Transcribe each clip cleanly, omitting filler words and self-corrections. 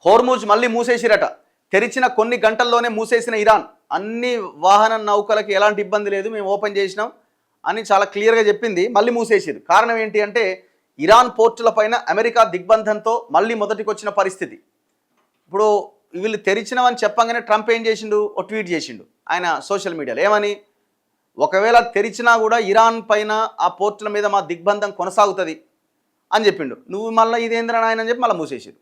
Hormuz మళ్ళీ మూసేసిరట. తెరిచిన కొన్ని గంటల్లోనే మూసేసిన ఇరాన్ అన్ని వాహన నౌకలకి ఎలాంటి ఇబ్బంది లేదు, మేము ఓపెన్ చేసినాం అని చాలా క్లియర్గా చెప్పింది. మళ్ళీ మూసేసిరు. కారణం ఏంటి అంటే ఇరాన్ పోర్టుల పైన అమెరికా దిగ్బంధంతో మళ్ళీ మొదటికి వచ్చిన పరిస్థితి. ఇప్పుడు వీళ్ళు తెరిచినవని చెప్పంగానే ట్రంప్ ఏం చేసిండు, ఓ ట్వీట్ చేసిండు ఆయన సోషల్ మీడియాలో. ఏమని, ఒకవేళ తెరిచినా కూడా ఇరాన్ పైన ఆ పోర్టుల మీద మా దిగ్బంధం కొనసాగుతుంది అని చెప్పిండు. నువ్వు మళ్ళీ ఇదేంద్రా ఆయన అని చెప్పి మళ్ళీ మూసేసిరు.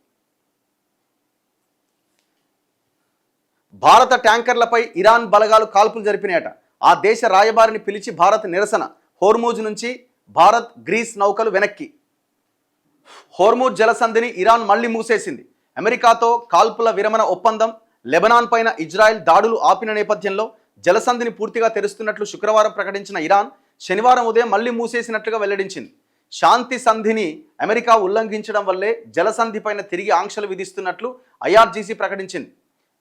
భారత ట్యాంకర్లపై ఇరాన్ బలగాలు కాల్పులు జరిపినాయట. ఆ దేశ రాయబారిని పిలిచి భారత్ నిరసన. హోర్మూజ్ నుంచి భారత్ గ్రీస్ నౌకలు వెనక్కి. హోర్మూజ్ జలసంధిని ఇరాన్ మళ్లీ మూసేసింది. అమెరికాతో కాల్పుల విరమణ ఒప్పందం, లెబనాన్ పైన ఇజ్రాయెల్ దాడులు ఆపిన నేపథ్యంలో జలసంధిని పూర్తిగా తెరుస్తున్నట్లు శుక్రవారం ప్రకటించిన ఇరాన్ శనివారం ఉదయం మళ్లీ మూసేసినట్లుగా వెల్లడించింది. శాంతి సంధిని అమెరికా ఉల్లంఘించడం వల్లే జలసంధి పైన తిరిగి ఆంక్షలు విధిస్తున్నట్లు ఐఆర్జీసీ ప్రకటించింది.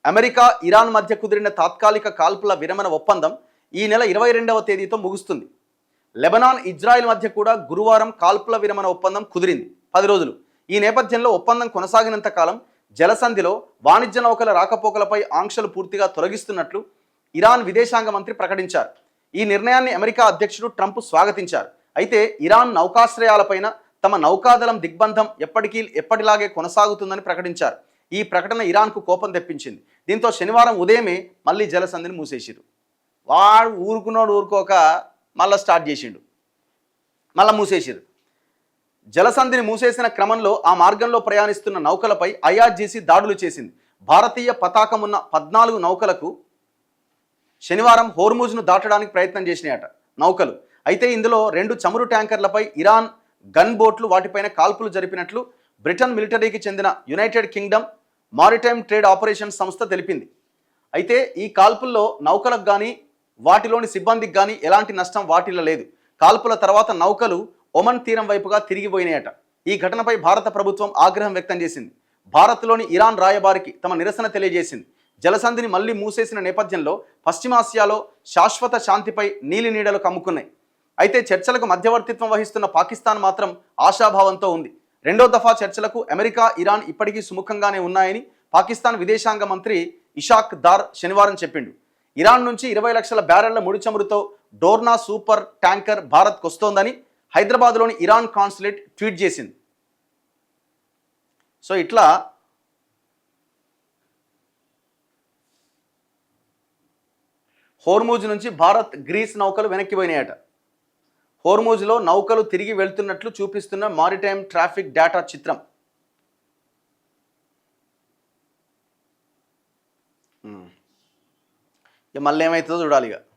అమెరికా ఇరాన్ మధ్య కుదిరిన తాత్కాలిక కాల్పుల విరమణ ఒప్పందం ఈ నెల 22వ తేదీతో ముగుస్తుంది. లెబనాన్ ఇజ్రాయెల్ మధ్య కూడా గురువారం కాల్పుల విరమణ ఒప్పందం కుదిరింది 10 రోజులు. ఈ నేపథ్యంలో ఒప్పందం కొనసాగినంత కాలం జలసంధిలో వాణిజ్య నౌకల రాకపోకలపై ఆంక్షలు పూర్తిగా తొలగిస్తున్నట్లు ఇరాన్ విదేశాంగ మంత్రి ప్రకటించారు. ఈ నిర్ణయాన్ని అమెరికా అధ్యక్షుడు ట్రంప్ స్వాగతించారు. అయితే ఇరాన్ నౌకాశ్రయాలపైన తమ నౌకాదళం దిగ్బంధం ఎప్పటిలాగే కొనసాగుతుందని ప్రకటించారు. ఈ ప్రకటన ఇరాన్కు కోపం తెప్పించింది. దీంతో శనివారం ఉదయమే మళ్ళీ జలసంధిని మూసేసిరు. వాడు ఊరుకోక మళ్ళీ స్టార్ట్ చేసిండు, మళ్ళీ మూసేసిరు. జలసంధిని మూసేసిన క్రమంలో ఆ మార్గంలో ప్రయాణిస్తున్న నౌకలపై ఐఆర్జీసీ దాడులు చేసింది. భారతీయ పతాకం ఉన్న 14 నౌకలకు శనివారం హోర్ముజ్ను దాటడానికి ప్రయత్నం చేసినాయట నౌకలు. అయితే ఇందులో 2 చమురు ట్యాంకర్లపై ఇరాన్ గన్ బోట్లు వాటిపైన కాల్పులు జరిపినట్లు బ్రిటన్ మిలిటరీకి చెందిన United Kingdom maritime trade operations సంస్థ తెలిపింది. అయితే ఈ కాల్పుల్లో నౌకలకు కానీ వాటిలోని సిబ్బందికి కానీ ఎలాంటి నష్టం వాటిల్లలేదు. కాల్పుల తర్వాత నౌకలు ఒమన్ తీరం వైపుగా తిరిగిపోయినాయట. ఈ ఘటనపై భారత ప్రభుత్వం ఆగ్రహం వ్యక్తం చేసింది. భారత్లోని ఇరాన్ రాయబారికి తమ నిరసన తెలియజేసింది. జలసంధిని మళ్లీ మూసేసిన నేపథ్యంలో పశ్చిమాసియాలో శాశ్వత శాంతిపై నీలి నీడలు కమ్ముకున్నాయి. అయితే చర్చలకు మధ్యవర్తిత్వం వహిస్తున్న పాకిస్తాన్ మాత్రం ఆశాభావంతో ఉంది. 2వ దఫా చర్చలకు అమెరికా, ఇరాన్ ఇప్పటికీ సుముఖంగానే ఉన్నాయని పాకిస్తాన్ విదేశాంగ మంత్రి ఇషాక్ దార్ శనివారం చెప్పిండు. ఇరాన్ నుంచి 20 లక్షల బ్యారెళ్ల ముడి చమురుతో డోర్నా సూపర్ ట్యాంకర్ భారత్కు వస్తోందని హైదరాబాద్లోని ఇరాన్ కాన్సులేట్ ట్వీట్ చేసింది. సో ఇట్లా హోర్ముజ్ నుంచి భారత్ గ్రీస్ నౌకలు వెనక్కిపోయినాయట. హోర్ముజ్లో నౌకలు తిరిగి వెళ్తున్నట్లు చూపిస్తున్న మారిటైమ్ ట్రాఫిక్ డేటా చిత్రం. మళ్ళీ ఏమవుతుందో చూడాలి ఇక.